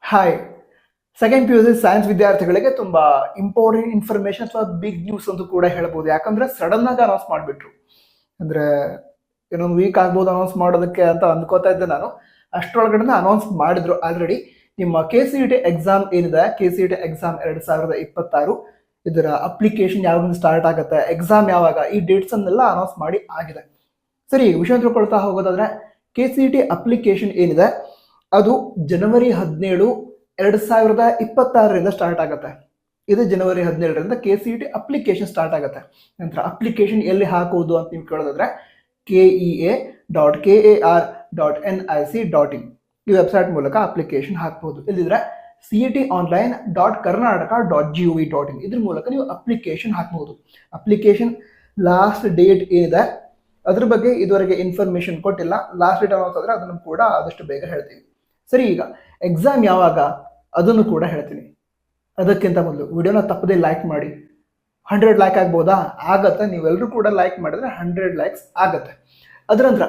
Hi. Second PUC science ವಿದ್ಯಾರ್ಥಿಗಳಿಗೆ ತುಂಬಾ important information ಅಥವಾ ಬಿಗ್ ನ್ಯೂಸ್ ಅಂತ ಕೂಡ ಹೇಳ್ಬೋದು. ಯಾಕಂದ್ರೆ ಸಡನ್ ಆಗಿ ಅನೌನ್ಸ್ ಮಾಡಿಬಿಟ್ರು. ಅಂದ್ರೆ ಇನ್ನೊಂದು ವೀಕ್ ಆಗ್ಬೋದು ಅನೌನ್ಸ್ ಮಾಡೋದಕ್ಕೆ ಅಂತ ಅಂದ್ಕೋತಾ ಇದ್ದೆ ನಾನು. ಅಷ್ಟರೊಳಗಡೆ ಅನೌನ್ಸ್ ಮಾಡಿದ್ರು ಆಲ್ರೆಡಿ. ನಿಮ್ಮ KCET ಎಕ್ಸಾಮ್ ಏನಿದೆ, KCET ಎಕ್ಸಾಮ್ 2026 ಇದರ ಅಪ್ಲಿಕೇಶನ್ ಯಾವಾಗ ಸ್ಟಾರ್ಟ್ ಆಗುತ್ತೆ, ಎಕ್ಸಾಮ್ ಯಾವಾಗ, ಈ ಡೇಟ್ಸ್ ಅನ್ನೆಲ್ಲ ಅನೌನ್ಸ್ ಮಾಡಿ ಆಗಿದೆ. ಸರಿ, ವಿಷಯ ತಿಳ್ಕೊಳ್ತಾ ಹೋಗೋದಾದ್ರೆ KCET ಅಪ್ಲಿಕೇಶನ್ ಏನಿದೆ ಅದು ಜನವರಿ 17, 2026 ಸ್ಟಾರ್ಟ್ ಆಗುತ್ತೆ. ಇದು ಜನವರಿ 17 KCET ಅಪ್ಲಿಕೇಶನ್ ಸ್ಟಾರ್ಟ್ ಆಗುತ್ತೆ. ನಂತರ ಅಪ್ಲಿಕೇಶನ್ ಎಲ್ಲಿ ಹಾಕುವುದು ಅಂತ ನೀವು ಕೇಳೋದಾದ್ರೆ kea.kar.nic.in ಈ ವೆಬ್ಸೈಟ್ ಮೂಲಕ ಅಪ್ಲಿಕೇಶನ್ ಹಾಕಬಹುದು. ಇಲ್ಲಿದ್ರೆ cetonline.karnataka.gov.in ಇದ್ರ ಮೂಲಕ ನೀವು ಅಪ್ಲಿಕೇಶನ್ ಹಾಕಬಹುದು. ಅಪ್ಲಿಕೇಶನ್ ಲಾಸ್ಟ್ ಡೇಟ್ ಏನಿದೆ ಅದ್ರ ಬಗ್ಗೆ ಇದುವರೆಗೆ ಇನ್ಫಾರ್ಮೇಶನ್ ಕೊಟ್ಟಿಲ್ಲ. ಲಾಸ್ಟ್ ಡೇಟ್ ಅನೌನ್ಸ್ ಆದ್ರೆ ಅದನ್ನು ಕೂಡ ಆದಷ್ಟು ಬೇಗ ಹೇಳ್ತೀವಿ. ಸರಿ, ಈಗ ಎಕ್ಸಾಮ್ ಯಾವಾಗ ಅದನ್ನು ಕೂಡ ಹೇಳ್ತೀನಿ. ಅದಕ್ಕಿಂತ ಮೊದಲು ವಿಡಿಯೋನ ತಪ್ಪದೇ ಲೈಕ್ ಮಾಡಿ. 100 ಲೈಕ್ ಆಗ್ಬೋದಾ? ಆಗತ್ತೆ. ನೀವೆಲ್ಲರೂ ಕೂಡ ಲೈಕ್ ಮಾಡಿದ್ರೆ 100 ಲೈಕ್ಸ್ ಆಗತ್ತೆ. ಅದರ ನಂತರ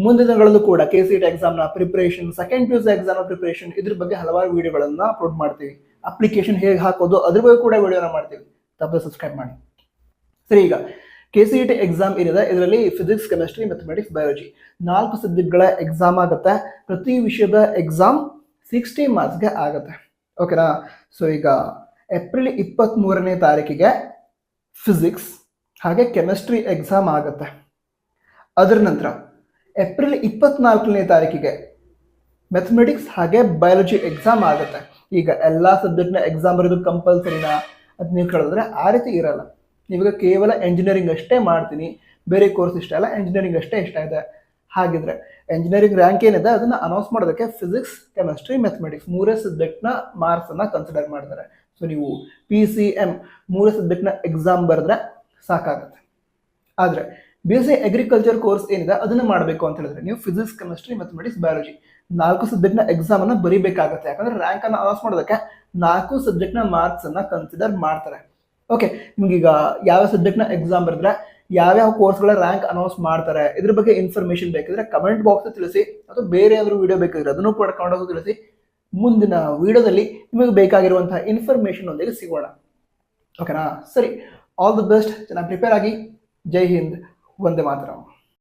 ಮುಂದಿನ ದಿನಗಳಲ್ಲೂ ಕೂಡ KCET ಎಕ್ಸಾಮ್ನ ಪ್ರಿಪರೇಷನ್, ಸೆಕೆಂಡ್ PUC ಎಕ್ಸಾಮ್ನ ಪ್ರಿಪರೇಷನ್, ಇದ್ರ ಬಗ್ಗೆ ಹಲವಾರು ವಿಡಿಯೋಗಳನ್ನ ಅಪ್ಲೋಡ್ ಮಾಡ್ತೀವಿ. ಅಪ್ಲಿಕೇಶನ್ ಹೇಗೆ ಹಾಕೋದು ಅದ್ರ ಬಗ್ಗೆ ಕೂಡ ವಿಡಿಯೋನ ಮಾಡ್ತೀವಿ. ತಪ್ಪದೆ ಸಬ್ಸ್ಕ್ರೈಬ್ ಮಾಡಿ. ಸರಿ, ಈಗ KCET ಎಕ್ಸಾಮ್ ಏನಿದೆ ಇದರಲ್ಲಿ ಫಿಸಿಕ್ಸ್, ಕೆಮಿಸ್ಟ್ರಿ, ಮ್ಯಾಥಮೆಟಿಕ್ಸ್, ಬಯಾಲಜಿ 4 ಸಬ್ಜೆಕ್ಟ್ಗಳ ಎಕ್ಸಾಮ್ ಆಗುತ್ತೆ. ಪ್ರತಿ ವಿಷಯದ ಎಕ್ಸಾಮ್ 60 ಮಾರ್ಕ್ಸ್ಗೆ ಆಗುತ್ತೆ. ಓಕೆನಾ? ಸೊ ಈಗ ಏಪ್ರಿಲ್ 23 ಫಿಸಿಕ್ಸ್ ಹಾಗೆ ಕೆಮಿಸ್ಟ್ರಿ ಎಕ್ಸಾಮ್ ಆಗುತ್ತೆ. ಅದರ ನಂತರ ಏಪ್ರಿಲ್ 24 ಮ್ಯಾಥಮೆಟಿಕ್ಸ್ ಹಾಗೆ ಬಯಾಲಜಿ ಎಕ್ಸಾಮ್ ಆಗುತ್ತೆ. ಈಗ ಎಲ್ಲ ಸಬ್ಜೆಕ್ಟ್ನ ಎಕ್ಸಾಮ್ ಬರೋದು ಕಂಪಲ್ಸರಿನಾ ಅಂತ ನೀವು ಕೇಳಿದ್ರೆ ಆ ರೀತಿ ಇರಲ್ಲ. ನೀವಾಗ ಕೇವಲ ಎಂಜಿನಿಯರಿಂಗ್ ಅಷ್ಟೇ ಮಾಡ್ತೀನಿ, ಬೇರೆ ಕೋರ್ಸ್ ಇಷ್ಟ ಇಲ್ಲ, ಎಂಜಿನಿಯರಿಂಗ್ ಅಷ್ಟೇ ಇಷ್ಟ ಇದೆ. ಹಾಗಿದ್ರೆ ಎಂಜಿನಿಯರಿಂಗ್ ರ್ಯಾಂಕ್ ಏನಿದೆ ಅದನ್ನು ಅನೌನ್ಸ್ ಮಾಡೋದಕ್ಕೆ ಫಿಸಿಕ್ಸ್, ಕೆಮಿಸ್ಟ್ರಿ, ಮ್ಯಾಥಮೆಟಿಕ್ಸ್ 3 ಸಬ್ಜೆಕ್ಟ್ನ ಮಾರ್ಕ್ಸನ್ನು ಕನ್ಸಿಡರ್ ಮಾಡ್ತಾರೆ. ಸೊ ನೀವು PCM 3 ಸಬ್ಜೆಕ್ಟ್ನ ಎಕ್ಸಾಮ್ ಬರೆದ್ರೆ ಸಾಕಾಗುತ್ತೆ. ಆದರೆ BSc ಅಗ್ರಿಕಲ್ಚರ್ ಕೋರ್ಸ್ ಏನಿದೆ ಅದನ್ನು ಮಾಡಬೇಕು ಅಂತ ಹೇಳಿದ್ರೆ ನೀವು ಫಿಸಿಕ್ಸ್, ಕೆಮಿಸ್ಟ್ರಿ, ಮ್ಯಾಥಮೆಟಿಕ್ಸ್, ಬಯಾಲಜಿ 4 ಸಬ್ಜೆಕ್ಟ್ನ ಎಕ್ಸಾಮನ್ನು ಬರೀಬೇಕಾಗುತ್ತೆ. ಯಾಕಂದ್ರೆ ರ್ಯಾಂಕನ್ನು ಅನೌನ್ಸ್ ಮಾಡೋದಕ್ಕೆ 4 ಸಬ್ಜೆಕ್ಟ್ನ ಮಾರ್ಕ್ಸನ್ನು ಕನ್ಸಿಡರ್ ಮಾಡ್ತಾರೆ. ಓಕೆ, ನಿಮ್ಗೀಗ ಯಾವ ಸಬ್ಜೆಕ್ಟ್ನ ಎಕ್ಸಾಮ್ ಬರೆದ್ರೆ ಯಾವ್ಯಾವ ಕೋರ್ಸ್ಗಳ ರ್ಯಾಂಕ್ ಅನೌನ್ಸ್ ಮಾಡ್ತಾರೆ ಇದ್ರ ಬಗ್ಗೆ ಇನ್ಫಾರ್ಮೇಶನ್ ಬೇಕಿದ್ರೆ ಕಮೆಂಟ್ ಬಾಕ್ಸ್ ತಿಳಿಸಿ, ಅಥವಾ ಬೇರೆ ಏನಾದರೂ ವಿಡಿಯೋ ಬೇಕಿದ್ರೆ ಅದನ್ನು ಕೂಡ ಕಮೆಂಟ್ ಬಾಕ್ಸ್ ತಿಳಿಸಿ. ಮುಂದಿನ ವಿಡಿಯೋದಲ್ಲಿ ನಿಮಗೆ ಬೇಕಾಗಿರುವಂತಹ ಇನ್ಫಾರ್ಮೇಶನ್ ಒಂದಿಗೆ ಸಿಗೋಣ. ಓಕೆನಾ? ಸರಿ, ಆಲ್ ದಿ ಬೆಸ್ಟ್. ಚೆನ್ನಾಗಿ ಪ್ರಿಪೇರ್ ಆಗಿ. ಜೈ ಹಿಂದ್, ವಂದೇ ಮಾತರಂ.